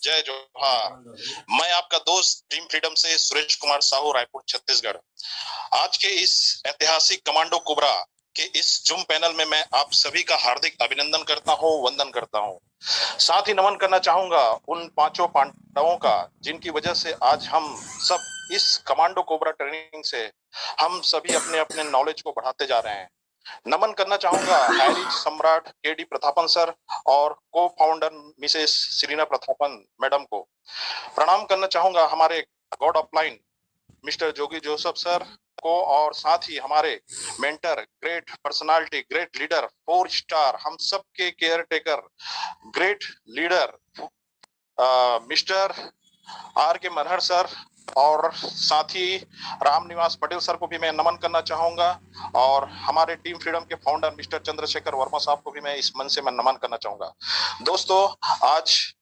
जय जोहार। मैं आपका दोस्त टीम फ्रीडम से सुरेश कुमार साहू, रायपुर छत्तीसगढ़। आज के इस ऐतिहासिक कमांडो कोबरा के इस जूम पैनल में मैं आप सभी का हार्दिक अभिनंदन करता हूं, वंदन करता हूं। साथ ही नमन करना चाहूंगा उन पांचों पांडवों का जिनकी वजह से आज हम सब इस कमांडो कोबरा ट्रेनिंग से हम सभी अपने अपने नॉलेज को बढ़ाते जा रहे हैं। नमन करना चाहूंगा हाईरिच सम्राट केडी प्रतापन सर और cofounder Mrs Serena Prathapan madam को। प्रणाम करना चाहूंगा हमारे god of line mister Jogi Joseph sir को, और साथ ही हमारे mentor, great personality, great leader, 4 star, हम सब के caretaker, great leader mister R K Manhar sir, और साथ ही राम निवास पटेल सर को भी मैं नमन करना चाहूंगा, और हमारे टीम फ्रीडम के फाउंडर मिस्टर चंद्रशेखर वर्मा साहब को भी मैं इस मन से मैं नमन करना चाहूंगा। दोस्तों, आज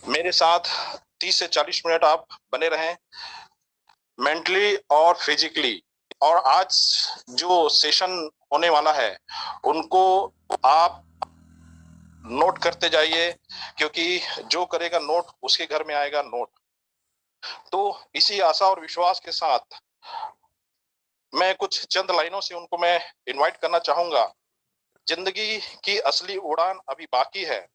मेरे साथ 30 से 40 मिनट आप बने रहें, मेंटली और फिजिकली। और आज जो सेशन होने वाला है उनको आप नोट करते जाइए, क्योंकि जो करेगा नोट उसके घर में आएगा नोट। तो इसी आशा और विश्वास के साथ मैं कुछ चंद लाइनों से उनको मैं इनवाइट करना चाहूंगा। जिंदगी की असली उड़ान अभी बाकी है,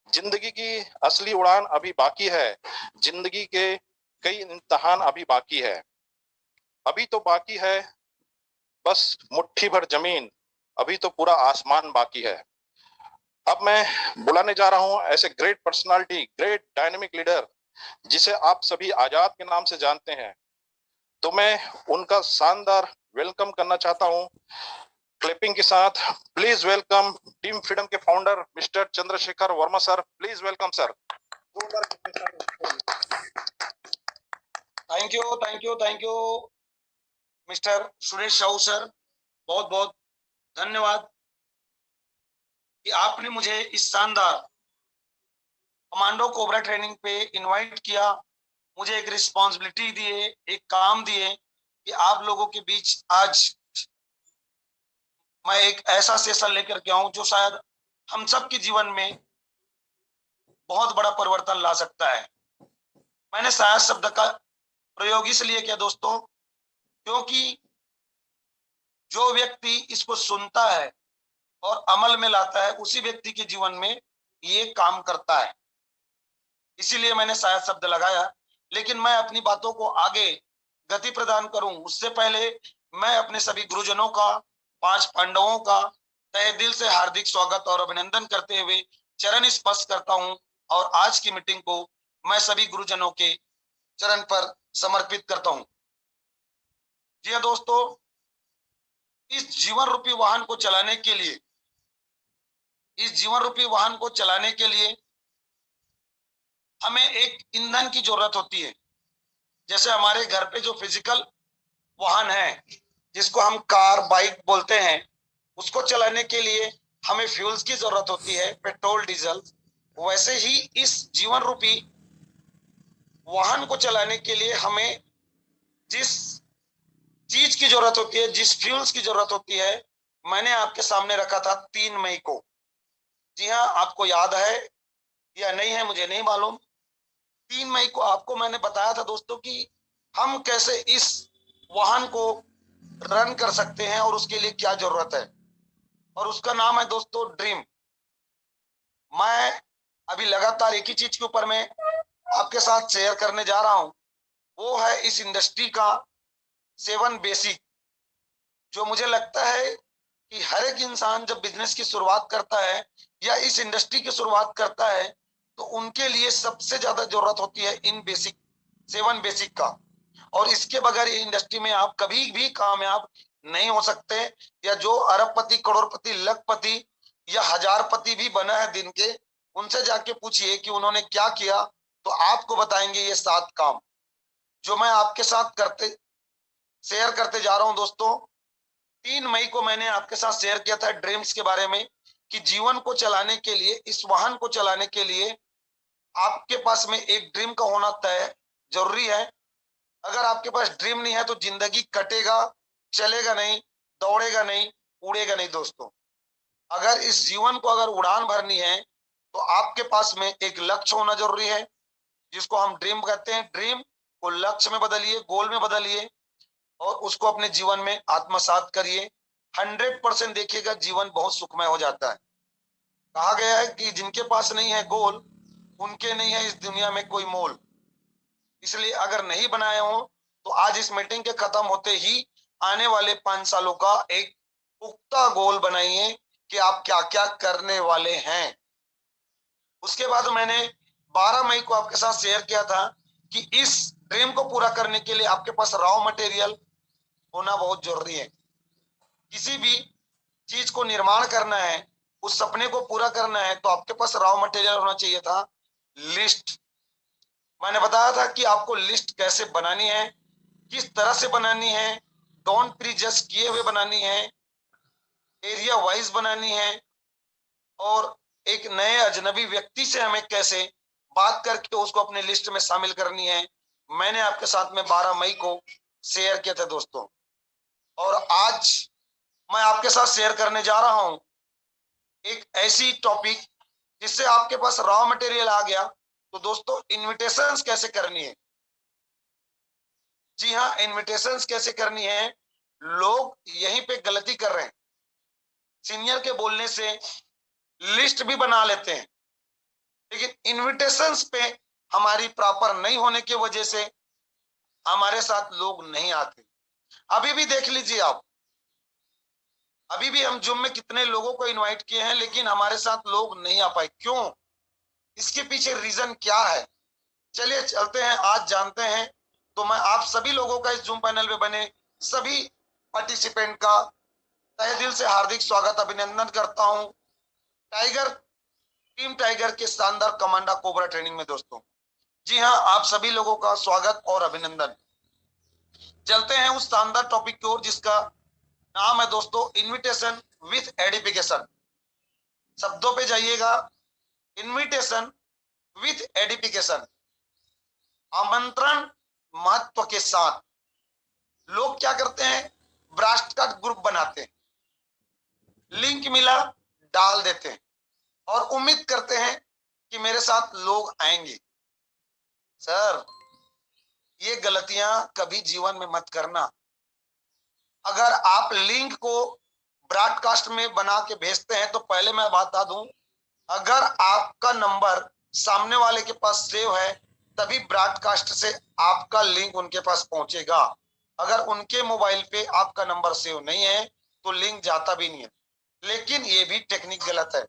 जिंदगी की असली उड़ान अभी बाकी है, जिंदगी के कई इम्तिहान अभी बाकी है। अभी तो बाकी है बस मुट्ठी भर जमीन, अभी तो पूरा आसमान बाकी है। अब मैं बुलाने जा रहा हूं ऐसे great personality, great dynamic leader जिसे आप सभी आजाद के नाम से जानते हैं। तो मैं उनका शानदार वेलकम करना चाहता हूं क्लिपिंग के साथ। प्लीज वेलकम टीम फ्रीडम के founder mister Chandrashekhar Verma sir. Please welcome sir. Thank you, thank you, thank you mister Suresh Sahu sir, बहुत बहुत धन्यवाद कि आपने मुझे इस शानदार कमांडो कोबरा ट्रेनिंग पे इनवाइट किया। मुझे एक रिस्पॉन्सिबिलिटी दिए, एक काम दिए कि आप लोगों के बीच आज मैं एक ऐसा सेशन लेकर के आऊं जो शायद हम सब के जीवन में बहुत बड़ा परिवर्तन ला सकता है। मैंने शायद शब्द का प्रयोग इसलिए किया दोस्तों, क्योंकि जो व्यक्ति इसको सुनता है और अमल में लाता है उसी व्यक्ति के जीवन में ये काम करता है। इसीलिए मैंने शायद शब्द लगाया। लेकिन मैं अपनी बातों को आगे गति प्रदान करूं उससे पहले मैं अपने सभी गुरुजनों का, 5 पांडवों का तहे दिल से हार्दिक स्वागत और अभिनंदन करते हुए चरण स्पर्श करता हूं, और आज की मीटिंग को मैं सभी गुरुजनों के चरण पर समर्पित करता हूं। जी हाँ दोस्तों, इस जीवन रूपी वाहन को चलाने के लिए, इस जीवन रूपी वाहन को चलाने के लिए हमें एक ईंधन की जरूरत होती है। जैसे हमारे घर पे जो फिजिकल वाहन है जिसको हम कार, बाइक बोलते हैं, उसको चलाने के लिए हमें फ्यूल्स की जरूरत होती है, पेट्रोल, डीजल। वैसे ही इस जीवन रूपी वाहन को चलाने के लिए हमें जिस चीज की जरूरत होती है, जिस फ्यूल्स की जरूरत होती है, मैंने आपके सामने रखा था 3 मई को। जी हाँ, आपको याद है या नहीं है मुझे नहीं मालूम। 3 मई को आपको मैंने बताया था दोस्तों कि हम कैसे इस वाहन को रन कर सकते हैं और उसके लिए क्या जरूरत है, और उसका नाम है दोस्तों ड्रीम। मैं अभी लगातार एक ही चीज के ऊपर मैं आपके साथ शेयर करने जा रहा हूं, वो है इस इंडस्ट्री का 7 बेसिक। जो मुझे लगता है कि हर एक इंसान जब बिजनेस की शुरुआत करता है या इस इंडस्ट्री की शुरुआत करता है तो उनके लिए सबसे ज्यादा जरूरत होती है इन बेसिक, 7 बेसिक का। और इसके बगैर इंडस्ट्री में आप कभी भी कामयाब नहीं हो सकते। या जो अरबपति, करोड़पति, लखपति या हजारपति भी बना है दिन के, उनसे जाके पूछिए कि उन्होंने क्या किया, तो आपको बताएंगे ये 7 काम जो मैं आपके साथ शेयर करते जा रहा हूं दोस्तों। 3 मई को मैंने आपके साथ शेयर किया था ड्रीम्स के बारे में, कि जीवन को चलाने के लिए, इस वाहन को चलाने के लिए आपके पास में एक ड्रीम का होना तय जरूरी है। अगर आपके पास ड्रीम नहीं है तो जिंदगी कटेगा, चलेगा नहीं, दौड़ेगा नहीं, उड़ेगा नहीं दोस्तों। अगर इस जीवन को अगर उड़ान भरनी है तो आपके पास में एक लक्ष्य होना जरूरी है, जिसको हम ड्रीम कहते हैं। ड्रीम को लक्ष्य में बदलिए, गोल में बदलिए और उसको अपने जीवन में आत्मसात करिए। 100% देखिएगा जीवन बहुत सुखमय हो जाता है। कहा गया है कि जिनके पास नहीं है गोल, उनके नहीं है इस दुनिया में कोई मोल। इसलिए अगर नहीं बनाए हो तो आज इस मीटिंग के खत्म होते ही आने वाले 5 सालों का एक पुख्ता गोल बनाइए कि आप क्या क्या करने वाले हैं। उसके बाद मैंने 12 मई को आपके साथ शेयर किया था कि इस ड्रीम को पूरा करने के लिए आपके पास रॉ मटेरियल होना बहुत जरूरी है। किसी भी चीज को निर्माण करना है, उस सपने को पूरा करना है, तो आपके पास रॉ मटेरियल होना चाहिए था लिस्ट। मैंने बताया था कि आपको लिस्ट कैसे बनानी है, किस तरह से बनानी है, डोंट प्रीजस्ट किए हुए बनानी है, एरिया वाइज बनानी है, और एक नए अजनबी व्यक्ति से हमें कैसे बात करके उसको अपने लिस्ट में शामिल करनी है। मैंने आपके साथ में 12 मई को शेयर किया था दोस्तों, और आज मैं आपके साथ शेयर करने जा रहा हूं एक ऐसी टॉपिक जिससे आपके पास रॉ मटेरियल आ गया। तो दोस्तों, इनविटेशंस कैसे करनी है। जी हाँ, इनविटेशंस कैसे करनी है। लोग यहीं पे गलती कर रहे हैं। सीनियर के बोलने से लिस्ट भी बना लेते हैं, लेकिन इनविटेशंस पे हमारी प्रॉपर नहीं होने की वजह से हमारे साथ लोग नहीं आते। अभी भी देख लीजिए आप, अभी भी हम जूम में कितने लोगों को इनवाइट किए हैं, लेकिन हमारे साथ लोग नहीं आ पाए। क्यों? इसके पीछे रीजन क्या है? चलिए चलते हैं, आज जानते हैं। तो मैं आप सभी लोगों का इस जूम पैनल में बने सभी पार्टिसिपेंट का तहे दिल से हार्दिक स्वागत अभिनंदन करता हूं टाइगर टीम टाइगर के शानदार कमांडा कोबरा ट्रेनिंग में दोस्तों। जी हाँ, आप सभी लोगों का स्वागत और अभिनंदन। चलते हैं उस शानदार टॉपिक की ओर जिसका नाम है दोस्तों इनविटेशन विथ एडिफिकेशन। शब्दों पे जाइएगा, इनविटेशन विथ एडिफिकेशन, आमंत्रण महत्व के साथ। लोग क्या करते हैं, ब्रॉडकास्ट ग्रुप बनाते हैं, लिंक मिला डाल देते हैं और उम्मीद करते हैं कि मेरे साथ लोग आएंगे। सर, ये गलतियां कभी जीवन में मत करना। अगर आप लिंक को ब्रॉडकास्ट में बना के भेजते हैं तो पहले मैं बता दूं, अगर आपका नंबर सामने वाले के पास सेव है तभी ब्रॉडकास्ट से आपका लिंक उनके पास पहुंचेगा। अगर उनके मोबाइल पे आपका नंबर सेव नहीं है तो लिंक जाता भी नहीं है। लेकिन ये भी टेक्निक गलत है।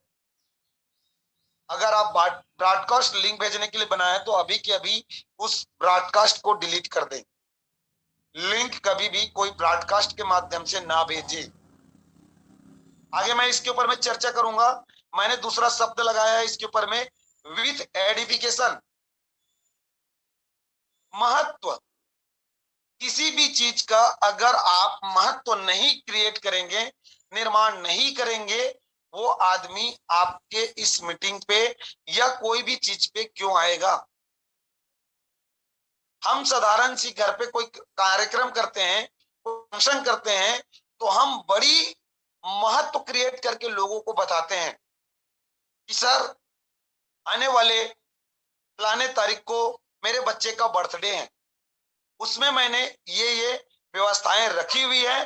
अगर आप ब्रॉडकास्ट लिंक भेजने के लिए बनाए तो अभी के अभी उस ब्रॉडकास्ट को डिलीट कर दें। लिंक कभी भी कोई ब्रॉडकास्ट के माध्यम से ना भेजे। आगे मैं इसके ऊपर में चर्चा करूंगा। मैंने दूसरा शब्द लगाया है इसके ऊपर में, विथ एडिफिकेशन। महत्व, किसी भी चीज का अगर आप महत्व नहीं क्रिएट करेंगे, निर्माण नहीं करेंगे, वो आदमी आपके इस मीटिंग पे या कोई भी चीज पे क्यों आएगा। हम साधारण सी घर पे कोई कार्यक्रम करते हैं, फंक्शन करते हैं, तो हम बड़ी महत्व क्रिएट करके लोगों को बताते हैं कि सर, आने वाले फलाने तारीख को मेरे बच्चे का बर्थडे है, उसमें मैंने ये व्यवस्थाएं रखी हुई है,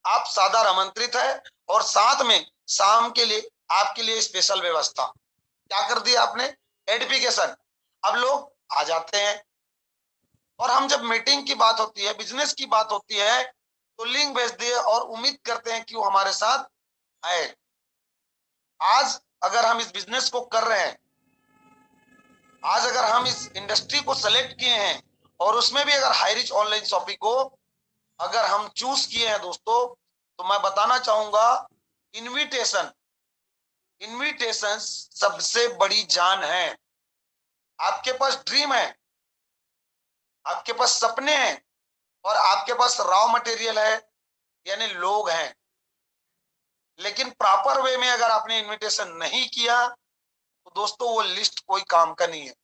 आप सादर आमंत्रित है, और साथ में शाम के लिए आपके लिए स्पेशल व्यवस्था। क्या कर दिया आपने? एडिफिकेशन। अब लोग आ जाते हैं, और हम जब मीटिंग की बात होती है, बिजनेस की बात होती है, तो लिंक भेज दिए और उम्मीद करते हैं कि वो हमारे साथ आए। आज अगर हम इस बिजनेस को कर रहे हैं, आज अगर हम इस इंडस्ट्री को सेलेक्ट किए हैं, और उसमें भी अगर हाई रिच ऑनलाइन शॉपिंग को अगर हम चूज किए हैं दोस्तों, तो मैं बताना चाहूंगा, इनविटेशन सबसे बड़ी जान है। आपके पास ड्रीम है, आपके पास सपने हैं, और आपके पास रॉ मटेरियल है, यानी लोग हैं, लेकिन प्रॉपर वे में अगर आपने इनविटेशन नहीं किया तो दोस्तों वो लिस्ट कोई काम का नहीं है।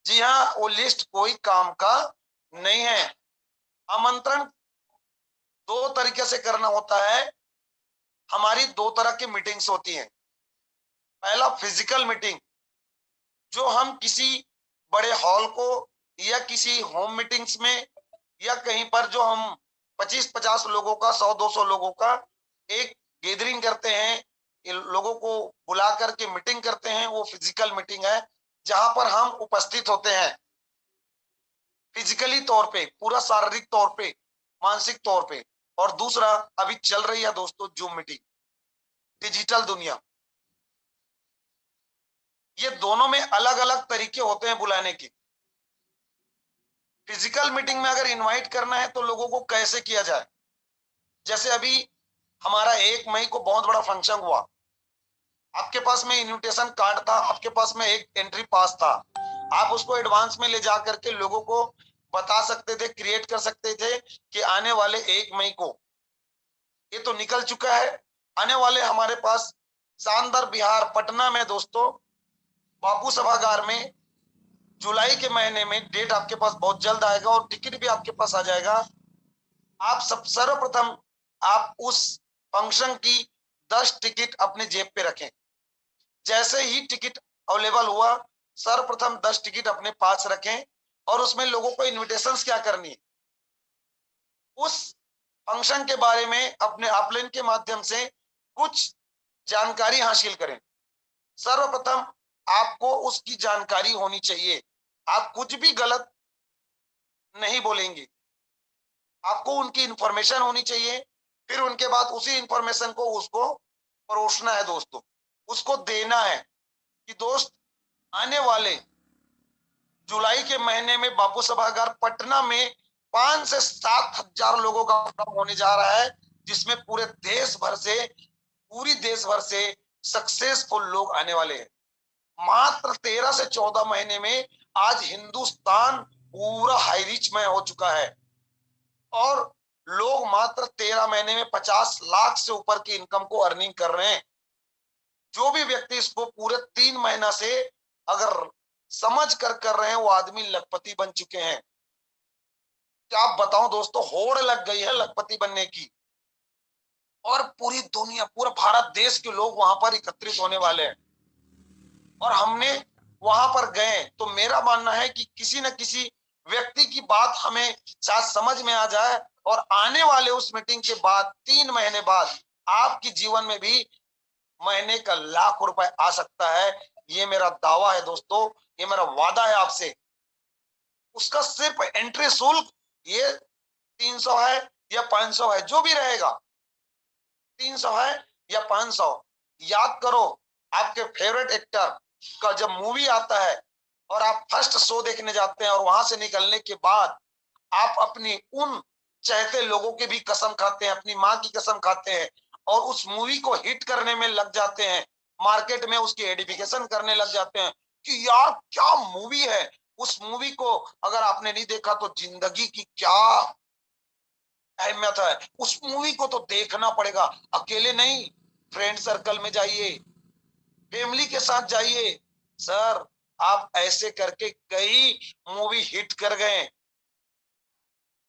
जी हाँ, वो लिस्ट कोई काम का नहीं है। आमंत्रण दो तरीके से करना होता है। हमारी दो तरह की मीटिंग्स होती हैं। पहला फिजिकल मीटिंग, जो हम किसी बड़े हॉल को या किसी होम मीटिंग्स में या कहीं पर जो हम 25-50 लोगों का 100-200 लोगों का एक गैदरिंग करते हैं, लोगों को बुला करके मीटिंग करते हैं, वो फिजिकल मीटिंग है जहां पर हम उपस्थित होते हैं फिजिकली तौर पे, पूरा शारीरिक तौर पे, मानसिक तौर पे। और दूसरा अभी चल रही है दोस्तों जूम मीटिंग, डिजिटल दुनिया। ये दोनों में अलग अलग तरीके होते हैं बुलाने के। फिजिकल मीटिंग में अगर इनवाइट करना है तो लोगों को कैसे किया जाए, जैसे अभी हमारा 1 मई को बहुत बड़ा फंक्शन हुआ, आपके पास में इनविटेशन कार्ड था, आपके पास में एक एंट्री पास था, आप उसको एडवांस में ले जा करके लोगों को बता सकते थे, क्रिएट कर सकते थे कि आने वाले 1 मई को, ये तो निकल चुका है, आने वाले हमारे पास शानदार बिहार पटना में दोस्तों बापू सभागार में जुलाई के महीने में डेट आपके पास बहुत जल्द आएगा और टिकट भी आपके पास आ जाएगा। आप सब सर्वप्रथम आप उस फंक्शन की 10 टिकट अपने जेब पे रखें। जैसे ही टिकट अवेलेबल हुआ, सर्वप्रथम 10 टिकट अपने पास रखें और उसमें लोगों को इनविटेशंस क्या करनी है, उस फंक्शन के बारे में अपने अपलाइन के माध्यम से कुछ जानकारी हासिल करें। सर्वप्रथम आपको उसकी जानकारी होनी चाहिए, आप कुछ भी गलत नहीं बोलेंगे, आपको उनकी इंफॉर्मेशन होनी चाहिए। फिर उनके बाद उसी इंफॉर्मेशन को उसको परोसना है दोस्तों, उसको देना है कि दोस्त आने वाले जुलाई के महीने में बापू सभागार पटना में 5 से 7 हजार लोगों का प्रोग्राम होने जा रहा है, जिसमें पूरी देश भर से सक्सेसफुल लोग आने वाले हैं। मात्र 13 से 14 महीने में आज हिंदुस्तान पूरा हाई रिच में हो चुका है और लोग मात्र 13 महीने में 50 लाख से ऊपर की इनकम को अर्निंग कर रहे हैं। जो भी व्यक्ति इसको पूरे 3 महीना से अगर समझ कर रहे हैं, वो आदमी लखपति बन चुके हैं। क्या आप बताओ दोस्तों, होड़ लग गई है लखपति बनने की और पूरी दुनिया, पूरा भारत देश के लोग वहां पर एकत्रित होने वाले हैं और हमने वहां पर गए तो मेरा मानना है कि किसी न किसी व्यक्ति की बात हमें शायद समझ में आ जाए और आने वाले उस मीटिंग के बाद 3 महीने बाद आपके जीवन में भी महीने का लाख रुपए आ सकता है। ये मेरा दावा है दोस्तों, ये मेरा वादा है आपसे। उसका सिर्फ एंट्री शुल्क ये 300 है या 500 है, जो भी रहेगा, 300 है या 500। याद करो, आपके फेवरेट एक्टर का जब मूवी आता है और आप फर्स्ट शो देखने जाते हैं और वहां से निकलने के बाद आप अपनी उन चाहते लोगों की भी कसम खाते हैं, अपनी माँ की कसम खाते हैं और उस मूवी को हिट करने में लग जाते हैं, मार्केट में उसकी एडिफिकेशन करने लग जाते हैं कि यार क्या मूवी है। उस मूवी को अगर आपने नहीं देखा तो जिंदगी की क्या अहमियत है, उस मूवी को तो देखना पड़ेगा। अकेले नहीं, फ्रेंड सर्कल में जाइए, फैमिली के साथ जाइए। सर आप ऐसे करके कई मूवी हिट कर गए,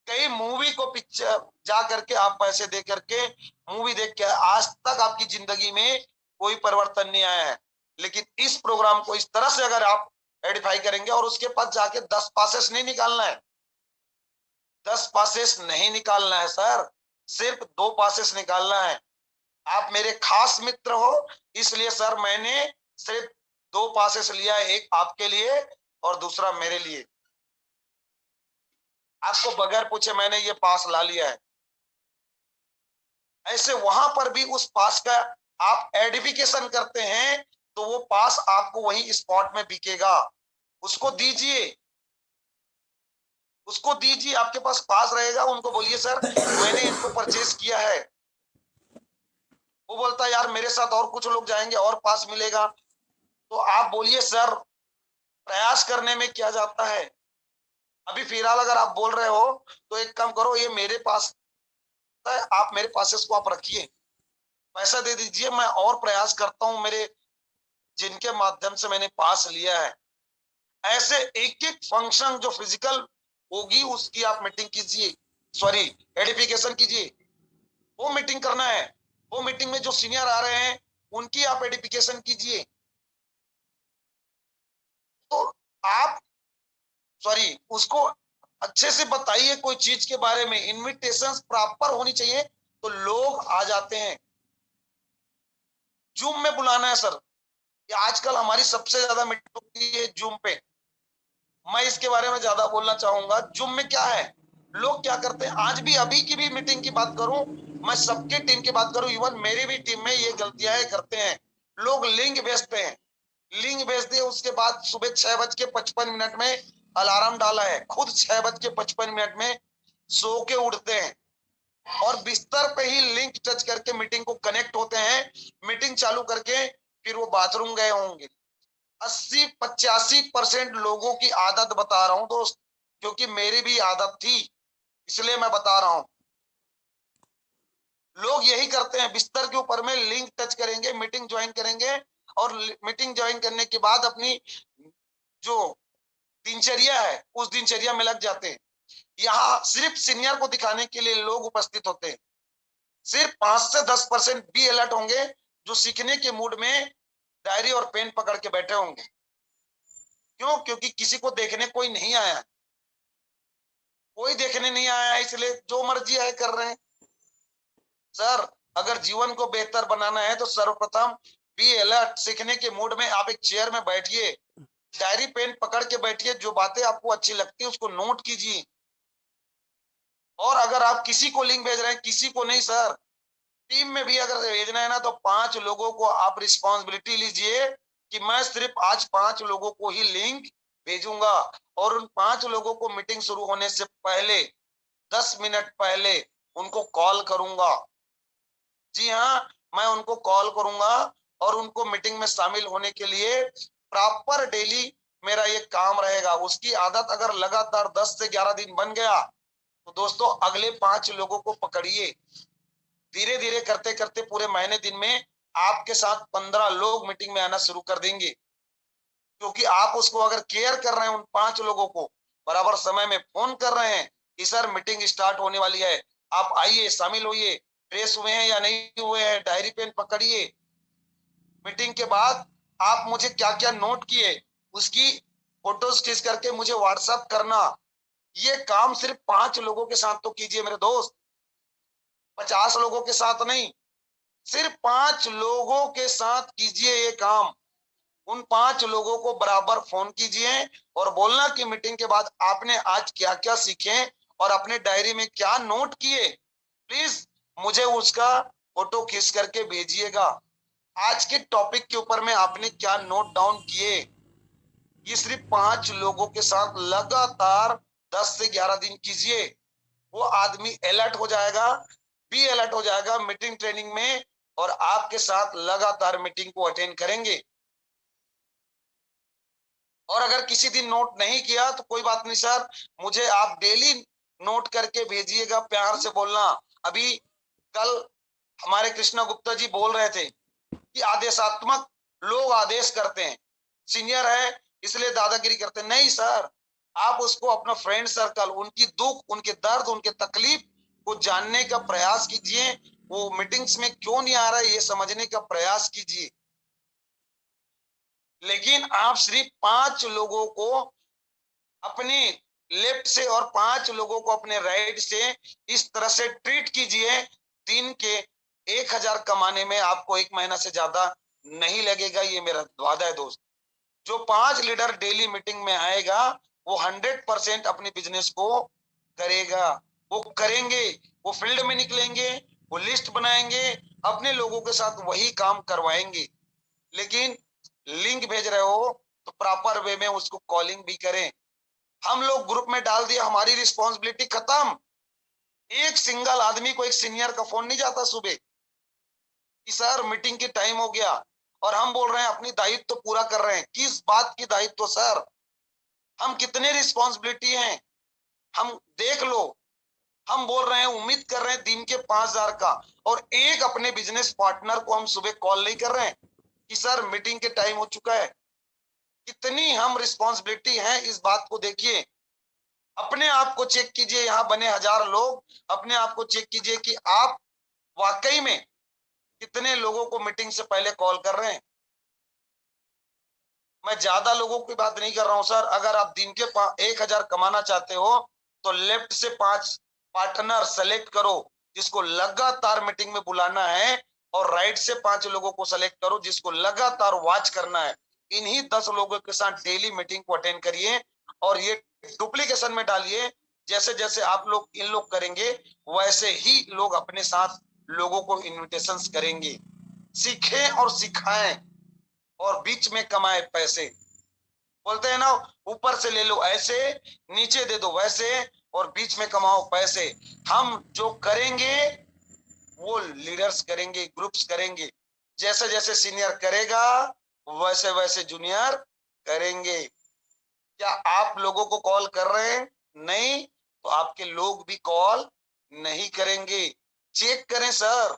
कई मूवी को पिक्चर जा करके आप पैसे दे करके मूवी देख के आज तक आपकी जिंदगी में कोई परिवर्तन नहीं आया है। लेकिन इस प्रोग्राम को इस तरह से अगर आप एडिफाई करेंगे और उसके पास जाके 10 पासेस नहीं निकालना है, 10 पासेस नहीं निकालना है सर, सिर्फ 2 पासेस निकालना है। आप मेरे खास मित्र हो, इसलिए सर मैंने सिर्फ 2 पासेस लिया है, एक आपके लिए और दूसरा मेरे लिए। आपको बगैर पूछे मैंने ये पास ला लिया है। ऐसे वहां पर भी उस पास का आप एडिफिकेशन करते हैं तो वो पास आपको वही स्पॉट में बिकेगा। उसको दीजिए, उसको दीजिए, आपके पास पास रहेगा, उनको बोलिए सर मैंने इनको परचेज किया है। वो बोलता है यार मेरे साथ और कुछ लोग जाएंगे और पास मिलेगा, तो आप बोलिए सर प्रयास करने में क्या जाता है। अभी फिलहाल अगर आप बोल रहे हो तो एक काम करो, ये मेरे पास है, आप मेरे पासेस को आप रखिए, पैसा दे दीजिए, मैं और प्रयास करता हूं मेरे जिनके माध्यम से मैंने पास लिया है। ऐसे एक एक फंक्शन जो फिजिकल होगी उसकी आप मीटिंग कीजिए, सॉरी एडिफिकेशन कीजिए। वो मीटिंग करना है, वो मीटिंग में जो सीनियर आ रहे हैं उनकी आप एडिफिकेशन कीजिए। तो आप उसको अच्छे से बताइए कोई चीज के बारे में, इनविटेशंस प्रॉपर होनी चाहिए तो लोग आ जाते हैं। जूम में बुलाना है सर, ये आजकल हमारी सबसे ज्यादा मीटिंग होती है जूम पे। मैं इसके बारे में ज्यादा बोलना चाहूंगा। जूम में क्या है, लोग क्या करते हैं, आज भी अभी की भी मीटिंग की बात करूं, मैं सबके टीम की बात करूं, इवन मेरी भी टीम में ये गलतियां करते हैं। लोग लिंक भेजते हैं, लिंक भेज दिए, उसके बाद सुबह 6:55 में अलार्म डाला है, खुद 6:55 में सो के उठते हैं और बिस्तर पे ही लिंक टच करके मीटिंग को कनेक्ट होते हैं। मीटिंग चालू करके फिर वो बाथरूम गए होंगे। 80-85% लोगों की आदत बता रहा हूं दोस्त, क्योंकि मेरी भी आदत थी, इसलिए मैं बता रहा हूं। लोग यही करते हैं, बिस्तर के ऊपर में लिंक टच करेंगे, मीटिंग ज्वाइन करेंगे और मीटिंग ज्वाइन करने के बाद अपनी जो दिनचर्या है उस दिनचर्या में लग जाते हैं। यहाँ सिर्फ सीनियर को दिखाने के लिए लोग उपस्थित होते हैं। सिर्फ 5 से 10% भी अलर्ट होंगे जो सीखने के मूड में डायरी और पेन पकड़ के बैठे होंगे। क्यों? क्योंकि किसी को देखने कोई नहीं आया, कोई देखने नहीं आया, इसलिए जो मर्जी है कर रहे हैं। सर अगर जीवन को बेहतर बनाना है तो सर्वप्रथम बी अलर्ट, सीखने के मूड में आप एक चेयर में बैठिए, डायरी पेन पकड़ के बैठिए, जो बातें आपको अच्छी लगती है उसको नोट कीजिए। और अगर आप किसी को लिंक भेज रहे हैं, किसी को नहीं सर, टीम में भी अगर भेजना है ना तो 5 लोगों को आप रिस्पॉन्सिबिलिटी लीजिए कि मैं सिर्फ आज 5 लोगों को ही लिंक भेजूंगा और उन 5 लोगों को मीटिंग शुरू होने से पहले 10 मिनट पहले उनको कॉल करूंगा। जी हाँ, मैं उनको कॉल करूंगा और उनको मीटिंग में शामिल होने के लिए प्रॉपर डेली मेरा ये काम रहेगा। उसकी आदत अगर लगातार 10 से 11 दिन बन गया तो दोस्तों अगले 5 लोगों को पकड़िए, धीरे धीरे करते करते पूरे महीने दिन में आपके साथ 15 लोग मीटिंग में आना शुरू कर देंगे। क्योंकि आप उसको अगर केयर कर रहे हैं, उन 5 लोगों को बराबर समय में फोन कर रहे हैं कि सर मीटिंग स्टार्ट होने वाली है, आप आइए, शामिल होइए, फ्रेश हुए हैं या नहीं हुए हैं, डायरी पेन पकड़िए। मीटिंग के बाद आप मुझे क्या क्या नोट किए उसकी फोटोज खींच करके मुझे व्हाट्सएप करना। ये काम सिर्फ 5 लोगों के साथ तो कीजिए मेरे दोस्त, 50 लोगों के साथ नहीं, सिर्फ 5 लोगों के साथ कीजिए ये काम। उन 5 लोगों को बराबर फोन कीजिए और बोलना कि मीटिंग के बाद आपने आज क्या क्या सीखे और अपने डायरी में क्या नोट किए, प्लीज मुझे उसका फोटो खींच करके भेजिएगा। आज के टॉपिक के ऊपर में आपने क्या नोट डाउन किए। ये सिर्फ 5 लोगों के साथ लगातार 10 से 11 दिन कीजिए, वो आदमी अलर्ट हो जाएगा, भी अलर्ट हो जाएगा मीटिंग ट्रेनिंग में और आपके साथ लगातार मीटिंग को अटेंड करेंगे। और अगर किसी दिन नोट नहीं किया तो कोई बात नहीं सर, मुझे आप डेली नोट करके भेजिएगा, प्यार से बोलना। अभी कल हमारे कृष्णा गुप्ता जी बोल रहे थे कि आदेशात्मक लोग आदेश करते हैं, सीनियर है इसलिए दादागिरी करते हैं। नहीं सर, आप उसको अपना फ्रेंड सर्कल, उनकी दुख, उनके दर्द, उनके तकलीफ को जानने का प्रयास कीजिए, वो मीटिंग्स में क्यों नहीं आ रहा है ये समझने का प्रयास कीजिए। लेकिन आप सिर्फ 5 लोगों को अपने लेफ्ट से और 5 लोगों को अपने राइट से इस तरह से ट्रीट कीजिए, दिन के 1000 कमाने में आपको 1 महीना से ज्यादा नहीं लगेगा, ये मेरा वादा है दोस्त। जो 5 लीडर डेली मीटिंग में आएगा वो 100% अपने बिजनेस को करेगा, वो करेंगे, वो फील्ड में निकलेंगे, वो लिस्ट बनाएंगे, अपने लोगों के साथ वही काम करवाएंगे। लेकिन लिंक भेज रहे हो तो प्रॉपर वे में उसको कॉलिंग भी करें। हम लोग ग्रुप में डाल दिया, हमारी रिस्पॉन्सिबिलिटी खत्म। एक सिंगल आदमी को एक सीनियर का फोन नहीं जाता सुबह कि सर मीटिंग की टाइम हो गया, और हम बोल रहे हैं अपनी दायित्व तो पूरा कर रहे हैं। किस बात की दायित्व सर, हम कितने रिस्पॉन्सिबिलिटी हैं हम देख लो। हम बोल रहे हैं, उम्मीद कर रहे हैं दिन के 5000 का, और एक अपने बिजनेस पार्टनर को हम सुबह कॉल नहीं कर रहे हैं कि सर मीटिंग के टाइम हो चुका है। कितनी हम रिस्पॉन्सिबिलिटी है, इस बात को देखिए। अपने आप को चेक कीजिए, यहाँ बने 1000 लोग, अपने आप को चेक कीजिए कि आप वाकई में कितने लोगों को मीटिंग से पहले कॉल कर रहे हैं। मैं ज्यादा लोगों की बात नहीं कर रहा हूं सर। अगर आप दिन के 1000 कमाना चाहते हो तो लेफ्ट से 5 पार्टनर सेलेक्ट करो जिसको लगातार मीटिंग में बुलाना है, और राइट से 5 लोगों को सेलेक्ट करो जिसको लगातार वॉच करना है। इन्हीं 10 लोगों के साथ डेली मीटिंग को अटेंड करिए और ये डुप्लीकेशन में डालिए। जैसे जैसे आप लोग इन लोग करेंगे वैसे ही लोग अपने साथ लोगों को इनविटेशंस करेंगे। सीखें और सिखाएं और बीच में कमाए पैसे। बोलते हैं ना, ऊपर से ले लो ऐसे, नीचे दे दो वैसे, और बीच में कमाओ पैसे। हम जो करेंगे वो लीडर्स करेंगे, ग्रुप्स करेंगे। जैसे जैसे सीनियर करेगा वैसे वैसे जूनियर करेंगे। क्या आप लोगों को कॉल कर रहे हैं? नहीं तो आपके लोग भी कॉल नहीं करेंगे। चेक करें सर।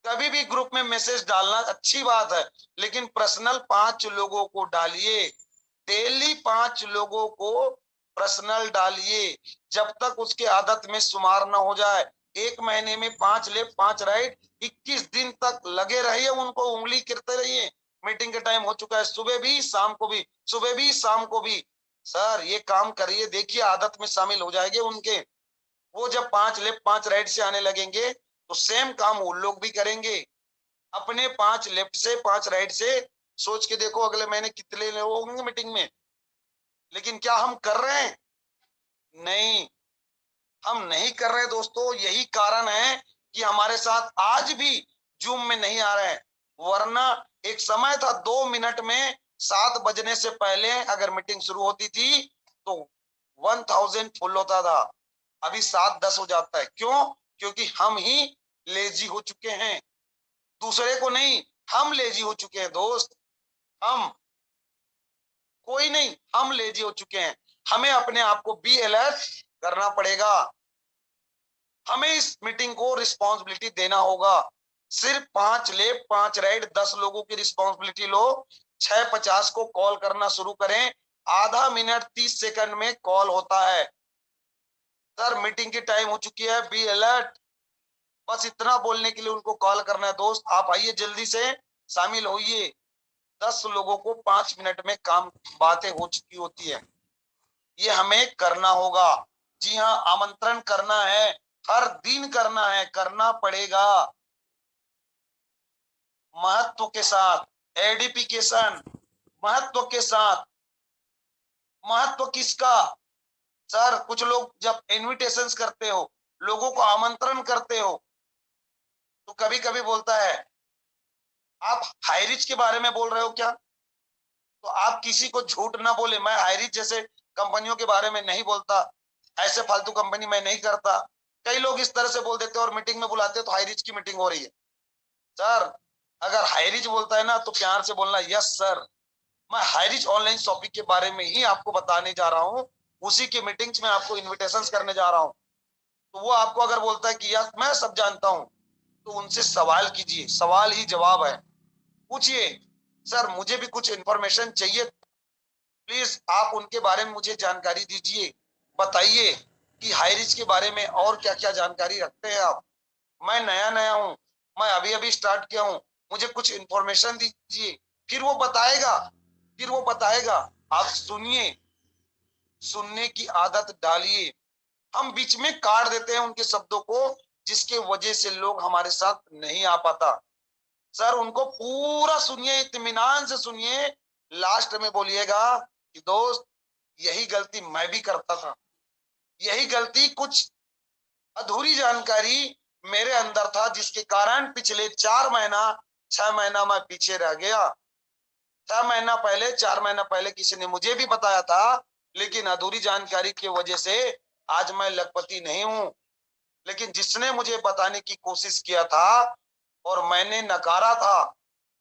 कभी भी ग्रुप में मैसेज डालना अच्छी बात है, लेकिन पर्सनल 5 लोगों को डालिए। डेली 5 लोगों को पर्सनल डालिए जब तक उसके आदत में शुमार ना हो जाए। 1 महीने में 5 लेफ्ट 5 राइट, 21 दिन तक लगे रहिए, उनको उंगली करते रहिए। मीटिंग के टाइम हो चुका है, सुबह भी शाम को भी, सुबह भी शाम को भी। सर ये काम करिए, देखिए आदत में शामिल हो जाएंगे उनके। वो जब 5 लेफ्ट 5 राइट से आने लगेंगे तो सेम काम वो लोग भी करेंगे। अपने 5 लेफ्ट से 5 राइट से सोच के देखो अगले महीने कितने लोग होंगे मीटिंग में। लेकिन क्या हम कर रहे हैं? नहीं, हम नहीं कर रहे दोस्तों। यही कारण है कि हमारे साथ आज भी जूम में नहीं आ रहे हैं। वरना एक समय था 2 मिनट में 7 बजने से पहले अगर मीटिंग शुरू होती थी तो 1000 फुल होता था। अभी 7-10 हो जाता है। क्यों? क्योंकि हम ही लेजी हो चुके हैं, दूसरे को नहीं, हम लेजी हो चुके हैं दोस्त। हम कोई नहीं, हम लेजी हो चुके हैं। हमें अपने आप को बी अलर्ट करना पड़ेगा। हमें इस मीटिंग को रिस्पॉन्सिबिलिटी देना होगा। सिर्फ 5 लेफ्ट 5 राइट 10 लोगों की रिस्पॉन्सिबिलिटी लो। 6:50 को कॉल करना शुरू करें। आधा मिनट 30 सेकंड में कॉल होता है। सर मीटिंग की टाइम हो चुकी है, बी अलर्ट। बस इतना बोलने के लिए उनको कॉल करना है। दोस्त आप आइए, जल्दी से शामिल होइए। 10 लोगों को 5 मिनट में काम बातें हो चुकी होती है। ये हमें करना होगा। जी हाँ, आमंत्रण करना है, हर दिन करना है, करना पड़ेगा महत्व के साथ, एडिफिकेशन महत्व के साथ। महत्व किसका? सर कुछ लोग जब इनविटेशंस करते हो, लोगों को आमंत्रण करते हो, तो कभी कभी बोलता है आप हाईरिच के बारे में बोल रहे हो क्या? तो आप किसी को झूठ ना बोले। मैं हाईरिच जैसे कंपनियों के बारे में नहीं बोलता, ऐसे फालतू कंपनी मैं नहीं करता। कई लोग इस तरह से बोल देते हैं और मीटिंग में बुलाते हैं तो हाईरिच की मीटिंग हो रही है। सर अगर हाईरिच बोलता है ना तो प्यार से बोलना यस सर। मैं हाईरिच ऑनलाइन शॉपिंग के बारे में ही आपको बताने जा रहा हूँ, उसी की मीटिंग्स में आपको इन्विटेशंस करने जा रहा हूँ। तो वो आपको अगर बोलता है कि यस मैं सब जानता हूँ, तो उनसे सवाल कीजिए। सवाल ही जवाब है। पूछिए सर मुझे भी कुछ इंफॉर्मेशन चाहिए, प्लीज आप उनके बारे में मुझे जानकारी दीजिए। बताइए कि हाईरिच के बारे में और क्या क्या जानकारी रखते हैं आप। मैं नया नया हूँ, मैं अभी अभी स्टार्ट किया हूँ, मुझे कुछ इंफॉर्मेशन दीजिए। फिर वो बताएगा। आप सुनिए, सुनने की आदत डालिए। हम बीच में काट देते हैं उनके शब्दों को, जिसके वजह से लोग हमारे साथ नहीं आ पाता। सर उनको पूरा सुनिए, इत्मीनान से सुनिए। लास्ट में बोलिएगा कि दोस्त यही गलती मैं भी करता था, यही गलती, कुछ अधूरी जानकारी मेरे अंदर था जिसके कारण पिछले 6 महीना मैं पीछे रह गया। 4 महीना पहले किसी ने मुझे भी बताया था, लेकिन अधूरी जानकारी की वजह से आज मैं लखपति नहीं हूं। लेकिन जिसने मुझे बताने की कोशिश किया था और मैंने नकारा था,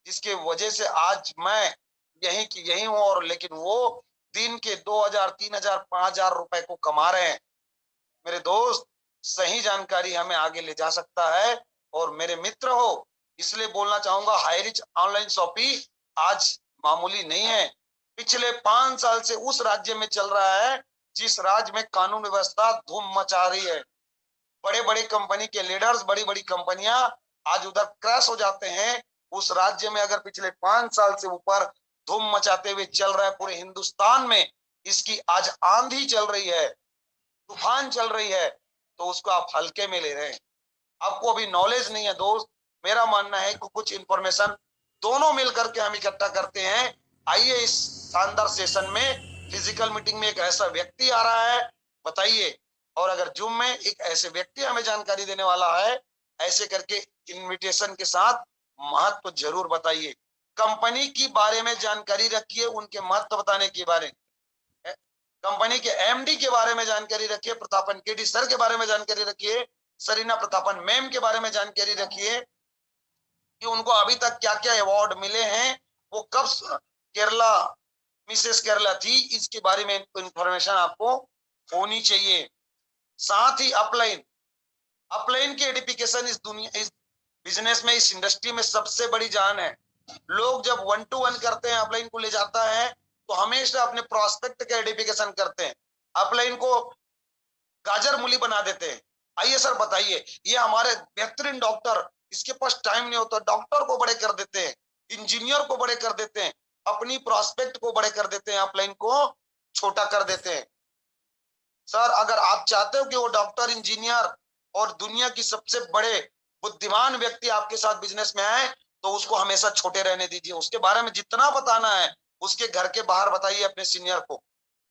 जिसके वजह से आज मैं यही की यही हूं। और लेकिन वो दिन के 2000 3000 5000 रुपए को कमा रहे हैं। मेरे दोस्त सही जानकारी हमें आगे ले जा सकता है। और मेरे मित्र हो, इसलिए बोलना चाहूंगा हाईरिच ऑनलाइन शॉपिंग आज मामूली नहीं है। पिछले 5 साल से उस राज्य में चल रहा है जिस राज्य में कानून व्यवस्था धूम मचा रही है। बड़े बड़े कंपनी के लीडर्स, बड़ी बड़ी कंपनियां आज उधर क्रैश हो जाते हैं। उस राज्य में अगर पिछले 5 साल से ऊपर धूम मचाते हुए चल रहा है पूरे हिंदुस्तान में, इसकी आज आंधी चल रही है, तूफान चल रही है, तो उसको आप हल्के में ले रहे हैं। आपको अभी नॉलेज नहीं है दोस्त। मेरा मानना है कि कुछ इंफॉर्मेशन दोनों मिलकर के हम इकट्ठा करते हैं। आइए इस शानदार सेशन में, फिजिकल मीटिंग में एक ऐसा व्यक्ति आ रहा है, बताइए। और अगर जूम में एक ऐसे व्यक्ति हमें जानकारी देने वाला है, ऐसे करके इनविटेशन के साथ महत्व जरूर बताइए। कंपनी की बारे में जानकारी रखिए, उनके महत्व बताने के बारे में, कंपनी के एमडी के बारे में जानकारी रखिए, प्रतापन केडी सर के बारे में जानकारी रखिए, सरीना प्रतापन मैम के बारे में जानकारी रखिए कि उनको अभी तक क्या क्या अवार्ड मिले हैं, वो कब केरला मिसेस केरला थी, इसके बारे में इंफॉर्मेशन आपको होनी चाहिए। साथ ही अपलाइन, अपलाइन की एडिफिकेशन इस दुनिया, इस बिजनेस में, इस इंडस्ट्री में सबसे बड़ी जान है। लोग जब 1 to 1 करते हैं, अपलाइन को ले जाता है तो हमेशा अपने प्रोस्पेक्ट का एडिफिकेशन करते हैं, अपलाइन को गाजर मूली बना देते हैं। आइए सर बताइए, ये हमारे बेहतरीन डॉक्टर, इसके पास टाइम नहीं होता, डॉक्टर को बड़े कर देते हैं, इंजीनियर को बड़े कर देते हैं, अपनी प्रोस्पेक्ट को बड़े कर देते हैं, अपलाइन को छोटा कर देते हैं। सर अगर आप चाहते हो कि वो डॉक्टर, इंजीनियर और दुनिया की सबसे बड़े बुद्धिमान व्यक्ति आपके साथ बिजनेस में आए, तो उसको हमेशा छोटे रहने दीजिए। उसके बारे में जितना बताना है उसके घर के बाहर बताइए अपने सीनियर को,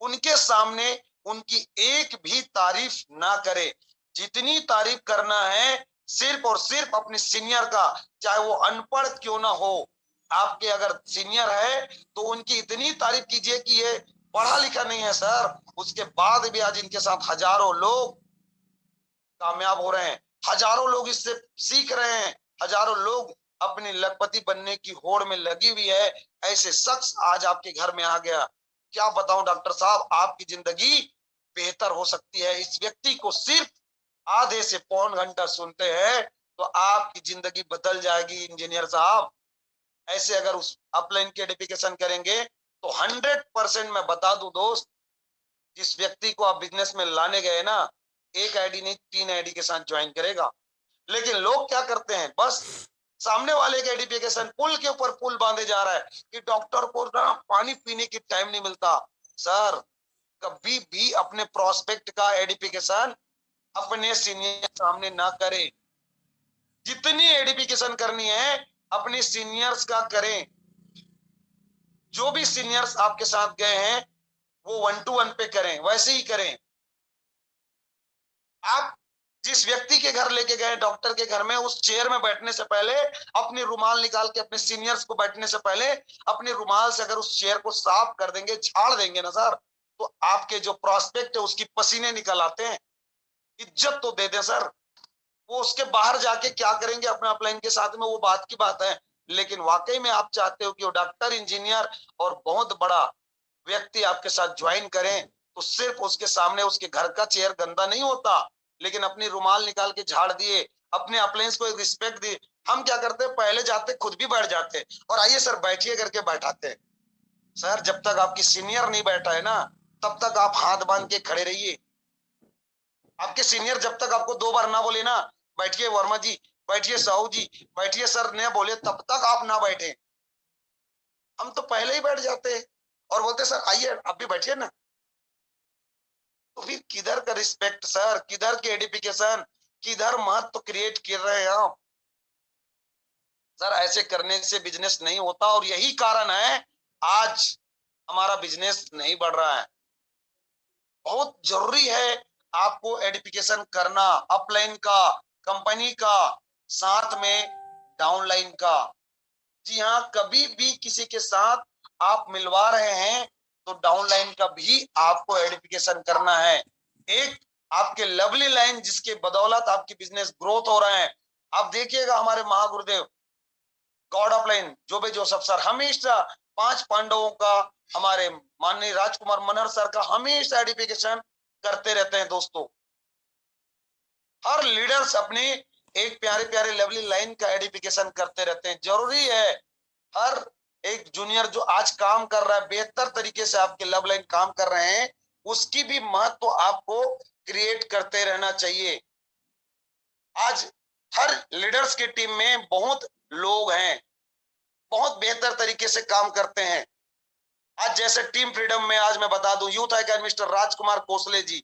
उनके सामने उनकी एक भी तारीफ ना करे। जितनी तारीफ करना है सिर्फ और सिर्फ अपने सीनियर का, चाहे वो अनपढ़ क्यों ना हो। आपके अगर सीनियर है तो उनकी इतनी तारीफ कीजिए कि ये पढ़ा लिखा नहीं है सर, उसके बाद भी आज इनके साथ हजारों लोग कामयाब हो रहे हैं, हजारों लोग इससे सीख रहे हैं, हजारों लोग अपनी लखपति बनने की होड़ में लगी हुई है। ऐसे शख्स आज आपके घर में आ गया। क्या बताऊं डॉक्टर साहब, आपकी जिंदगी बेहतर हो सकती है। इस व्यक्ति को सिर्फ आधे से पौन घंटा सुनते हैं तो आपकी जिंदगी बदल जाएगी इंजीनियर साहब। ऐसे अगर उस अपलाइन की एडिफिकेशन करेंगे तो 100% मैं बता दूं दोस्त, जिस व्यक्ति को आप बिजनेस में लाने गए ना, एक आईडी नहीं 3 आईडी के साथ ज्वाइन करेगा। लेकिन लोग क्या करते हैं, बस सामने वाले के एडिफिकेशन, पुल के ऊपर पुल बांधे जा रहा है कि डॉक्टर को ना पानी पीने की टाइम नहीं मिलता। सर कभी भी अपने प्रोस्पेक्ट का एडिफिकेशन अपने सीनियर सामने ना करें। जितनी एडिफिकेशन करनी है अपने सीनियर्स का करें। जो भी सीनियर्स आपके साथ गए हैं वो 1 to 1 पे करें, वैसे ही करें। आप जिस व्यक्ति के घर लेके गए, डॉक्टर के घर में, उस चेयर में बैठने से पहले अपनी रुमाल निकाल के अपने सीनियर्स को बैठने से पहले अपने रुमाल से अगर उस चेयर को साफ कर देंगे, झाड़ देंगे ना सर, तो आपके जो प्रोस्पेक्ट है उसकी पसीने निकल आते हैं। इज्जत तो दे दें सर। वो उसके बाहर जाके क्या करेंगे अपने अपलाइन के साथ में, वो बात की बात है। लेकिन वाकई में आप चाहते हो कि वो डॉक्टर, इंजीनियर और बहुत बड़ा व्यक्ति आपके साथ ज्वाइन करें, तो सिर्फ उसके सामने उसके घर का चेयर गंदा नहीं होता, लेकिन अपनी रुमाल निकाल के झाड़ दिए, अपने अपलाइंस को एक रिस्पेक्ट दिए। हम क्या करते हैं, पहले जाते खुद भी बैठ जाते और आइए सर बैठिए करके बैठाते हैं। सर जब तक आपकी सीनियर नहीं बैठा है ना, तब तक आप हाथ बांध के खड़े रहिए। आपके सीनियर जब तक आपको 2 बार ना बोले ना, बैठिए वर्मा जी, बैठिए साहू जी, बैठिए सर, ने बोले तब तक आप ना बैठे। हम तो पहले ही बैठ जाते हैं और बोलते सर आइए आप भी बैठिए ना। तो फिर किधर का रिस्पेक्ट सर, किधर की एडिफिकेशन, किधर महत्व क्रिएट कर रहे हैं आप सर। ऐसे करने से बिजनेस नहीं होता और यही कारण है आज हमारा बिजनेस नहीं बढ़ रहा है। बहुत जरूरी है आपको एडिफिकेशन करना, अपलाइन का, कंपनी का, साथ में डाउनलाइन का। जी हाँ, कभी भी किसी के साथ आप मिलवा रहे हैं तो डाउनलाइन का भी आपको एडिफिकेशन करना है। एक आपके लवली लाइन जिसके बदौलत आपकी बिजनेस ग्रोथ हो रहा है। आप देखिएगा हमारे महागुरुदेव गॉड अपलाइन जोबे जोसेफ सर हमेशा 5 पांडवों का, हमारे माननीय राजकुमार मनहर सर का हमेशा एडिफिकेशन करते रहते हैं दोस्तों। हर लीडर्स अपने एक प्यारे प्यारे लवली लाइन का एडिफिकेशन करते रहते हैं। जरूरी है हर एक जूनियर जो आज काम कर रहा है, बेहतर तरीके से आपके लव लाइन काम कर रहे हैं, उसकी भी महत्व आपको क्रिएट करते रहना चाहिए। आज हर लीडर्स की टीम में बहुत लोग हैं, बहुत बेहतर तरीके से काम करते हैं, आज जैसे टीम फ्रीडम में आज मैं बता दूं यूथ आइकन मिस्टर राजकुमार कोसले जी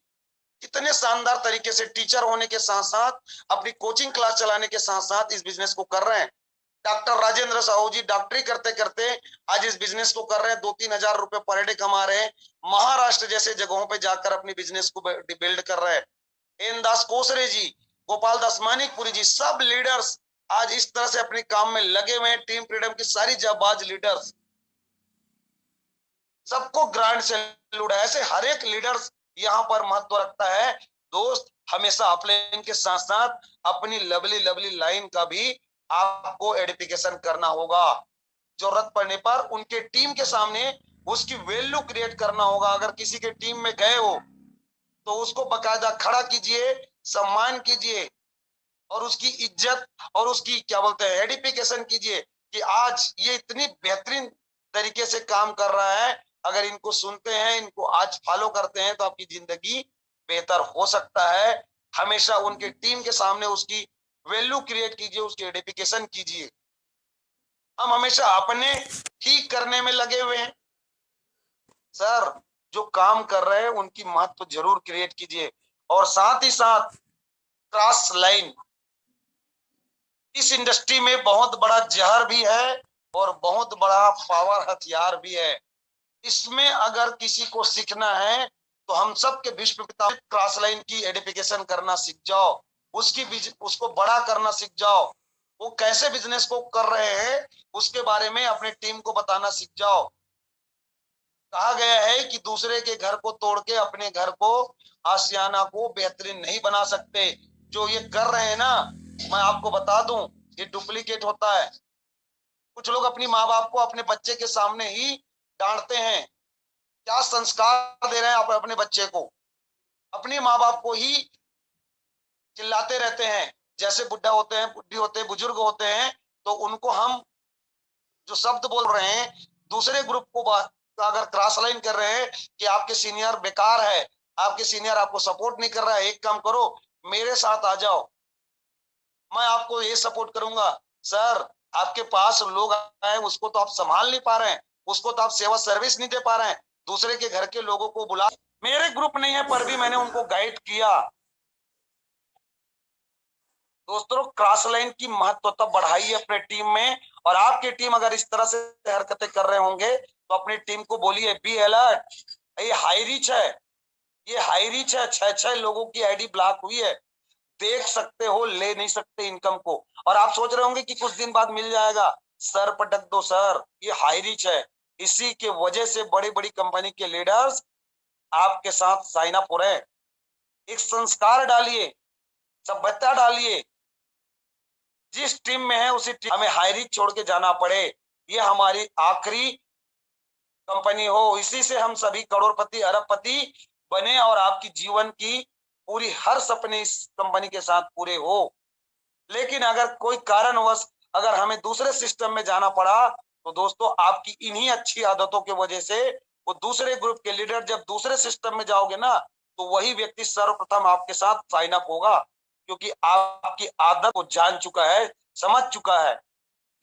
कितने शानदार तरीके से टीचर होने के साथ साथ अपनी कोचिंग क्लास चलाने के साथ साथ इस बिजनेस को कर रहे हैं। डॉक्टर राजेंद्र साहू जी डॉक्टरी करते करते आज इस बिजनेस को कर रहे हैं, 2-3 हजार रुपए पर डे कमा रहे हैं, महाराष्ट्र जैसे जगहों पे जाकर अपनी बिजनेस को बिल्ड कर रहे हैं। एन दास कोसरे जी, गोपाल दास मानिकपुरी जी, सब लीडर्स आज इस तरह से अपने काम में लगे हुए हैं। टीम फ्रीडम की सारी जाबाज लीडर्स, सबको ग्रांड सैल्यूट है। ऐसे हर एक लीडर्स यहाँ पर महत्व रखता है। दोस्त, हमेशा अपलाइन के साथ साथ अपनी लवली लवली लाइन का भी आपको एडिफिकेशन करना होगा। जरूरत पड़ने पर उनके टीम के सामने उसकी वैल्यू क्रिएट करना होगा। अगर किसी के टीम में गए हो तो उसको बकायदा खड़ा कीजिए, सम्मान कीजिए और उसकी इज्जत और उसकी क्या बोलते हैं एडिफिकेशन कीजिए कि आज ये इतनी बेहतरीन तरीके से काम कर रहा है। अगर इनको सुनते हैं, इनको आज फॉलो करते हैं तो आपकी जिंदगी बेहतर हो सकता है। हमेशा उनके टीम के सामने उसकी वैल्यू क्रिएट कीजिए, उसकी एडिफिकेशन कीजिए। हम हमेशा अपने ठीक करने में लगे हुए हैं सर, जो काम कर रहे हैं उनकी महत्व जरूर क्रिएट कीजिए। और साथ ही साथ क्रॉस लाइन इस इंडस्ट्री में बहुत बड़ा जहर भी है और बहुत बड़ा पावर हथियार भी है। इसमें अगर किसी को सीखना है तो हम सब के विश्व पिता क्रॉस लाइन की एडिफिकेशन करना सीख जाओ, उसको बड़ा करना सीख जाओ। वो कैसे बिजनेस को कर रहे हैं उसके बारे में अपने टीम को बताना सीख जाओ। कहा गया है कि दूसरे के घर को तोड़ के अपने घर को आशियाना को बेहतरीन नहीं बना सकते। जो ये कर रहे हैं ना, मैं आपको बता दूं, ये डुप्लीकेट होता है। कुछ लोग अपनी माँ बाप को अपने बच्चे के सामने ही डांटते हैं। क्या संस्कार दे रहे हैं आप अपने बच्चे को? अपनी माँ बाप को ही चिल्लाते रहते हैं। जैसे बुढ़ा होते हैं, बुढ़ी होते हैं, बुजुर्ग होते हैं, तो उनको हम जो शब्द बोल रहे हैं दूसरे ग्रुप को अगर क्रॉस लाइन कर रहे हैं कि आपके सीनियर बेकार है, आपके सीनियर आपको सपोर्ट नहीं कर रहा है, एक काम करो मेरे साथ आ जाओ, मैं आपको ये सपोर्ट करूंगा। सर, आपके पास लोग आए उसको तो आप संभाल नहीं पा रहे हैं, उसको तो आप सेवा सर्विस नहीं दे पा रहे हैं, दूसरे के घर के लोगों को बुला, मेरे ग्रुप नहीं है पर भी मैंने उनको गाइड किया। दोस्तों, क्रॉस लाइन की महत्वता बढ़ाइए अपने टीम में। और आपकी टीम अगर इस तरह से हरकतें कर रहे होंगे तो अपनी टीम को बोलिए बी अलर्ट, ये हाई रीच है, ये हाई रीच है। 6 लोगों की आईडी ब्लॉक हुई है, देख सकते हो, ले नहीं सकते इनकम को। और आप सोच रहे होंगे कि कुछ दिन बाद मिल जाएगा, सर पटक दो सर, ये हाई रीच है। इसी के वजह से बड़ी बड़ी कंपनी के लीडर्स आपके साथ साइन अप हो रहे हैं। एक संस्कार डालिए, सभ्यता डालिए। जिस टीम में है उसी टीम हमें हाई रीच छोड़ के जाना पड़े, ये हमारी आखिरी कंपनी हो। इसी से हम सभी करोड़पति अरबपति बने और आपकी जीवन की पूरी हर सपने इस कंपनी के साथ पूरे हो। लेकिन अगर कोई कारणवश अगर हमें दूसरे सिस्टम में जाना पड़ा तो दोस्तों आपकी इन्हीं अच्छी आदतों की वजह से वो दूसरे ग्रुप के लीडर जब दूसरे सिस्टम में जाओगे ना तो वही व्यक्ति सर्वप्रथम आपके साथ साइन अप होगा, क्योंकि आपकी आदत को जान चुका है, समझ चुका है।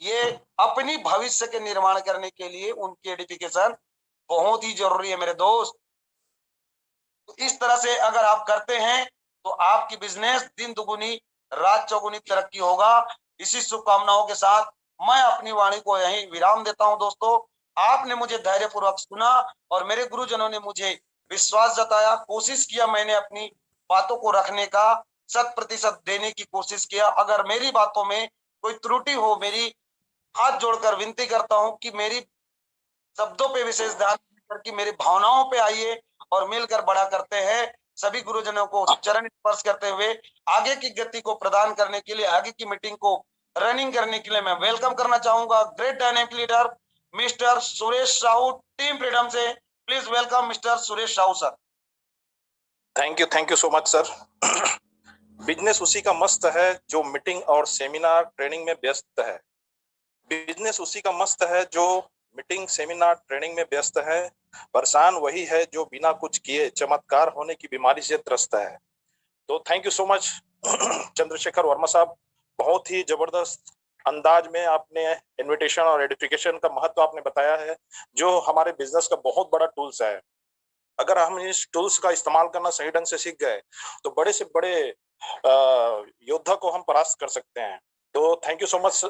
ये अपनी भविष्य के निर्माण करने के लिए उनकी एडिफिकेशन बहुत ही जरूरी है मेरे दोस्त। तो इस तरह से अगर आप करते हैं तो आपकी बिजनेस दिन दुगुनी रात चौगुनी तरक्की होगा। इसी शुभकामनाओं के साथ मैं अपनी वाणी को यहीं विराम देता हूं। दोस्तों, आपने मुझे धैर्यपूर्वक सुना और मेरे गुरुजनों ने मुझे विश्वास जताया, कोशिश किया, मैंने अपनी बातों को रखने का 100% देने की कोशिश किया। अगर मेरी बातों में कोई त्रुटि हो, मेरी हाथ जोड़कर विनती करता हूं कि मेरी शब्दों पे विशेष ध्यान करके मेरी भावनाओं पे आइए और मिलकर बड़ा करते हैं। सभी गुरुजनों को चरण स्पर्श करते हुए आगे की गति को प्रदान करने के लिए, आगे की मीटिंग को रनिंग करने के लिए मैं वेलकम करना चाहूंगा great dynamic leader mister Suresh Sahu, Team Freedom से। Please welcome mister Suresh Sahu sir. Thank you so much sir. Business उसी का मस्त है जो मीटिंग और सेमिनार ट्रेनिंग में व्यस्त है। बिजनेस उसी का मस्त है जो मीटिंग सेमिनार ट्रेनिंग में व्यस्त है। परेशान वही है जो बिना कुछ किए चमत्कार होने की बीमारी से त्रस्त है। तो thank you so much Chandrashekhar Verma साहब, बहुत ही जबरदस्त अंदाज में आपने इनविटेशन और एडिफिकेशन का महत्व आपने बताया है, जो हमारे बिजनेस का बहुत बड़ा टूल्स है। अगर हम इस टूल्स का इस्तेमाल करना सही ढंग से सीख गए, तो बड़े से बड़े योद्धा को हम परास्त कर सकते हैं। तो थैंक यू सो मच